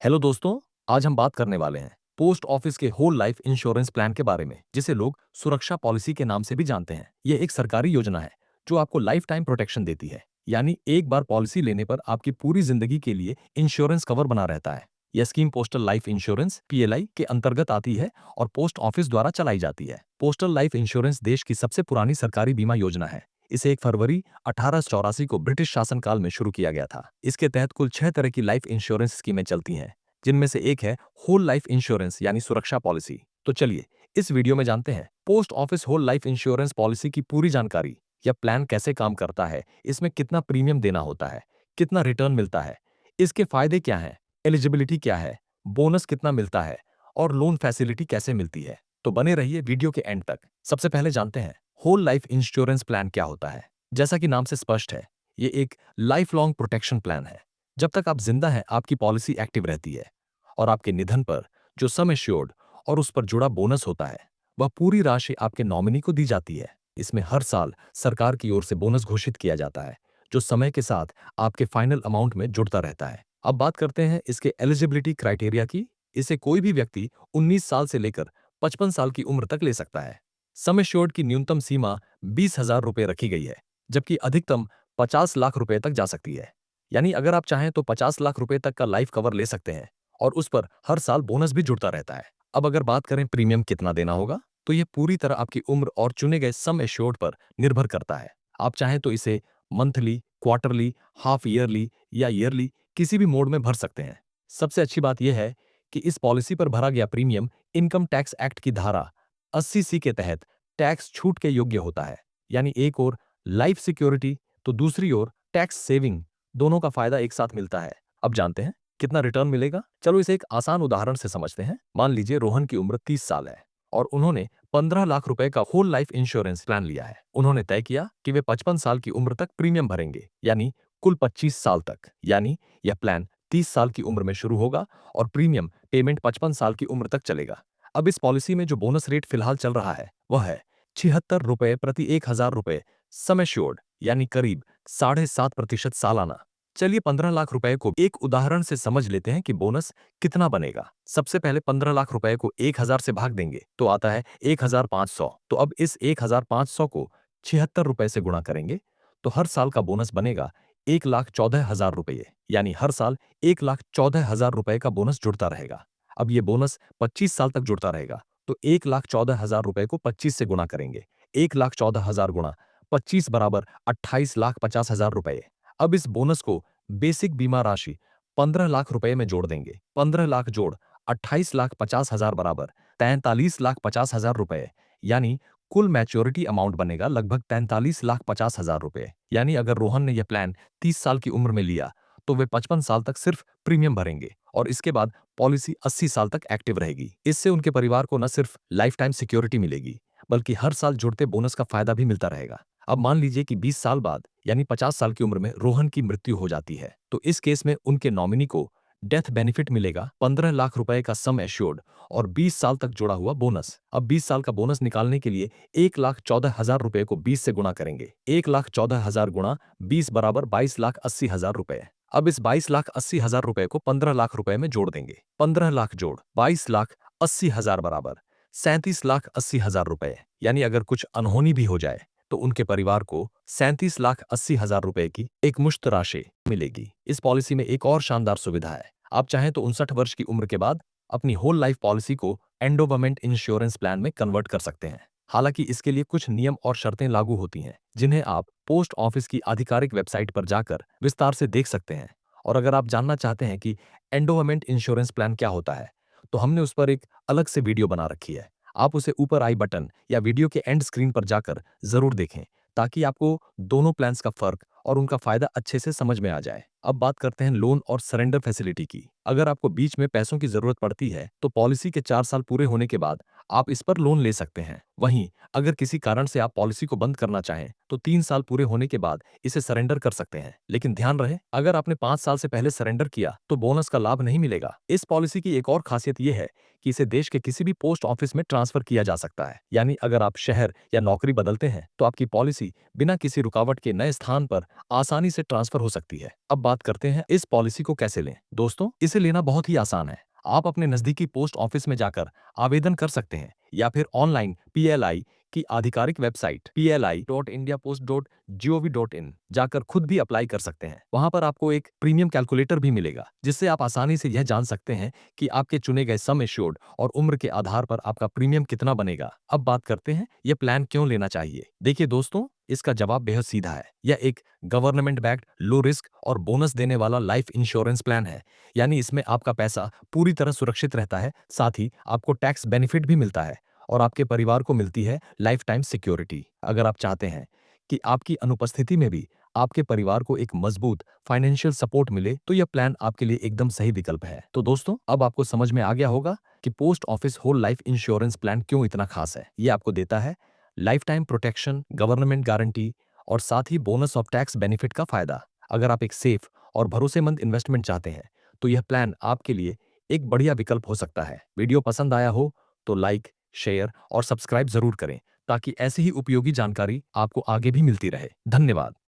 Hello दोस्तों, आज हम बात करने वाले हैं पोस्ट ऑफिस के होल लाइफ इंश्योरेंस प्लान के बारे में, जिसे लोग सुरक्षा पॉलिसी के नाम से भी जानते हैं। ये एक सरकारी योजना है जो आपको लाइफ टाइम प्रोटेक्शन देती है, यानी एक बार पॉलिसी लेने पर आपकी पूरी जिंदगी के लिए इंश्योरेंस कवर बना रहता है। यह scheme postal life insurance (PLI) के अंतर्गत आती है और पोस्ट ऑफिस द्वारा चलाई जाती है। पोस्टल लाइफ इंश्योरेंस देश की सबसे पुरानी सरकारी बीमा योजना है। इसे 1 फरवरी 1884 को ब्रिटिश शासनकाल में शुरू किया गया था। इसके तहत कुल 6 तरह की लाइफ इंश्योरेंस स्कीमें चलती हैं, जिनमें से एक है होल लाइफ इंश्योरेंस यानी सुरक्षा पॉलिसी। तो चलिए इस वीडियो में जानते हैं post office whole life insurance policy की पूरी जानकारी। यह प्लान कैसे काम करता है, इसमें कितना प्रीमियम देना होता है, कितना रिटर्न मिलता है, इसके फायदे क्या हैं, एलिजिबिलिटी क्या है, बोनस कितना मिलता है और लोन फैसिलिटी कैसे मिलती है। तो बने रहिए वीडियो के एंड तक। सबसे पहले जानते हैं होल लाइफ इंश्योरेंस प्लान क्या होता है। जैसा कि नाम से स्पष्ट है, ये एक लाइफ लॉन्ग प्रोटेक्शन प्लान है। जब तक आप जिंदा हैं आपकी पॉलिसी एक्टिव रहती है और आपके निधन पर जो सम एश्योर्ड और उस पर जुड़ा बोनस होता है, वह पूरी राशि आपके नॉमिनी को दी जाती है। इसमें हर साल सरकार की ओर से बोनस घोषित किया जाता है, जो समय के साथ आपके फाइनल अमाउंट में जुड़ता रहता है। अब बात करते हैं इसके एलिजिबिलिटी क्राइटेरिया की। इसे कोई भी व्यक्ति 19 साल से लेकर 55 साल की उम्र तक ले सकता है। सम एश्योर्ड की न्यूनतम सीमा 20,000 रुपये रखी गई है, जबकि अधिकतम 50 लाख रुपए तक जा सकती है। यानी अगर आप चाहें तो 50 लाख रुपए तक का लाइफ कवर ले सकते हैं और उस पर हर साल बोनस भी जुड़ता रहता है। अब अगर बात करें प्रीमियम कितना देना होगा, तो यह पूरी तरह आपकी उम्र और चुने गए सम एश्योर्ड पर निर्भर करता है। आप चाहें तो इसे मंथली, क्वार्टरली, हाफ ईयरली या ईयरली किसी भी मोड में भर सकते हैं। सबसे अच्छी बात यह है कि इस पॉलिसी पर भरा गया प्रीमियम इनकम टैक्स एक्ट की धारा 80C के तहत टैक्स छूट के योग्य होता है। यानी एक ओर लाइफ सिक्योरिटी तो दूसरी ओर टैक्स सेविंग, दोनों का फायदा एक साथ मिलता है। अब जानते हैं कितना रिटर्न मिलेगा। चलो इसे एक आसान उदाहरण से समझते हैं। मान लीजिए रोहन की उम्र 30 साल है और उन्होंने 15 लाख रुपए का होल लाइफ इंश्योरेंस प्लान लिया है। उन्होंने तय किया कि वे 55 साल की उम्र तक प्रीमियम भरेंगे, यानी कुल 25 साल तक। यानी यह प्लान 30 साल की उम्र में शुरू होगा और प्रीमियम पेमेंट 55 साल की उम्र तक चलेगा। अब इस पॉलिसी में जो बोनस रेट फिलहाल चल रहा है वह है 76 रुपए प्रति 1,000 रुपए सम एश्योर्ड, यानी करीब 7.5% सालाना। चलिए 15 लाख रुपए को एक उदाहरण से समझ लेते हैं कि बोनस कितना बनेगा। सबसे पहले 15 लाख रुपए को 1,000 से भाग देंगे तो आता है 1,500। तो अब इस 1,500 को 76 रुपए से गुणा करेंगे तो हर साल का बोनस बनेगा 1,14,000 रुपये। यानी हर साल 1,14,000 रुपए का बोनस जुड़ता रहेगा। अब ये बोनस 25 साल तक जुड़ता रहेगा, तो 1,14,000 रुपए को 25 से गुणा करेंगे। 1,14,000 गुणा 25 बराबर 28,50,000 रुपए। अब इस बोनस को बेसिक बीमा राशि 15 लाख रुपए में जोड़ देंगे। 15 लाख जोड़ 28,50,000 बराबर 43,50,000 रुपए। यानी कुल मैच्योरिटी अमाउंट बनेगा लगभग 43,50,000 रुपए। यानी अगर रोहन ने यह प्लान 30 साल की उम्र में लिया तो वे 55 साल तक सिर्फ प्रीमियम भरेंगे और इसके बाद पॉलिसी 80 साल तक एक्टिव रहेगी। इससे उनके परिवार को न सिर्फ लाइफ टाइम सिक्योरिटी मिलेगी, बल्कि हर साल जुड़ते बोनस का फायदा भी मिलता रहेगा। अब मान लीजिए कि 20 साल बाद यानी 50 साल की उम्र में रोहन की मृत्यु हो जाती है, तो इस केस में उनके नॉमिनी को डेथ बेनिफिट मिलेगा 15 लाख रुपए का सम एश्योर्ड और 20 साल तक जुड़ा हुआ बोनस। अब 20 साल का बोनस निकालने के लिए 1,14,000 रुपए को 20 से गुणा करेंगे। 1,14,000 गुणा 20 बराबर 22,80,000 रुपए। अब इस 22,80,000 रुपए को 15 लाख रुपए में जोड़ देंगे। 15 लाख जोड़ 22,80,000 बराबर 37,80,000 रुपए। यानी अगर कुछ अनहोनी भी हो जाए तो उनके परिवार को 37,80,000 रुपए की एक मुश्त राशि मिलेगी। इस पॉलिसी में एक और शानदार सुविधा है। आप चाहें तो 59 वर्ष की उम्र के बाद अपनी होल लाइफ पॉलिसी को एंडोवमेंट इंश्योरेंस प्लान में कन्वर्ट कर सकते हैं। हालांकि इसके लिए कुछ नियम और शर्तें लागू होती हैं, जिन्हें आप पोस्ट ऑफिस की आधिकारिक वेबसाइट पर जाकर विस्तार से देख सकते हैं। और अगर आप जानना चाहते हैं कि एंडोवमेंट इंश्योरेंस प्लान क्या होता है, तो हमने उस पर एक अलग से वीडियो बना रखी है। आप उसे ऊपर आई बटन या वीडियो के एंड स्क्रीन पर जाकर जरूर देखें, ताकि आपको दोनों प्लान्स का फर्क और उनका फायदा अच्छे से समझ में आ जाए। अब बात करते हैं लोन और सरेंडर फैसिलिटी की। अगर आपको बीच में पैसों की जरूरत पड़ती है तो पॉलिसी के 4 साल पूरे होने के बाद आप इस पर लोन ले सकते हैं। वहीं अगर किसी कारण से आप पॉलिसी को बंद करना चाहें तो 3 साल पूरे होने के बाद इसे सरेंडर कर सकते हैं। लेकिन ध्यान रहे, अगर आपने 5 साल से पहले सरेंडर किया तो बोनस का लाभ नहीं मिलेगा। इस पॉलिसी की एक और खासियत यह है कि इसे देश के किसी भी पोस्ट ऑफिस में ट्रांसफर किया जा सकता है। यानी अगर आप शहर या नौकरी बदलते हैं तो आपकी पॉलिसी बिना किसी रुकावट के नए स्थान पर आसानी से ट्रांसफर हो सकती है। अब बात करते हैं इस पॉलिसी को कैसे लें। दोस्तों, इसे लेना बहुत ही आसान है। आप अपने नजदीकी पोस्ट ऑफिस में जाकर आवेदन कर सकते हैं या फिर ऑनलाइन पीएलआई की आधिकारिक वेबसाइट pli.indiapost.gov.in जाकर खुद भी अप्लाई कर सकते हैं। वहां पर आपको एक प्रीमियम कैलकुलेटर भी मिलेगा, जिससे आप आसानी से यह जान सकते हैं कि आपके चुने गए सम एश्योर्ड और उम्र के आधार पर आपका प्रीमियम कितना बनेगा। अब बात करते हैं यह प्लान क्यों लेना चाहिए। देखिए दोस्तों, इसका जवाब बेहद सीधा है। यह एक गवर्नमेंट बैक्ड लो रिस्क और बोनस देने वाला लाइफ इंश्योरेंस प्लान है। यानी इसमें आपका पैसा पूरी तरह सुरक्षित रहता है, साथ ही आपको टैक्स बेनिफिट भी मिलता है और आपके परिवार को मिलती है लाइफ टाइम सिक्योरिटी। अगर आप चाहते हैं कि आपकी अनुपस्थिति में भी आपके परिवार को एक मजबूत फाइनेंशियल सपोर्ट मिले तो यह प्लान आपके लिए एकदम सही विकल्प है। तो दोस्तों, अब आपको समझ में आ गया होगा कि post office whole life insurance plan क्यों इतना खास है। यह आपको देता है lifetime protection, government guarantee और साथ ही बोनस ऑफ टैक्स बेनिफिट का फायदा। अगर आप एक सेफ और भरोसेमंद इन्वेस्टमेंट चाहते हैं तो यह प्लान आपके लिए एक बढ़िया विकल्प हो सकता है। वीडियो पसंद आया हो तो लाइक, शेयर और सब्सक्राइब जरूर करें ताकि ऐसी ही उपयोगी जानकारी आपको आगे भी मिलती रहे। धन्यवाद।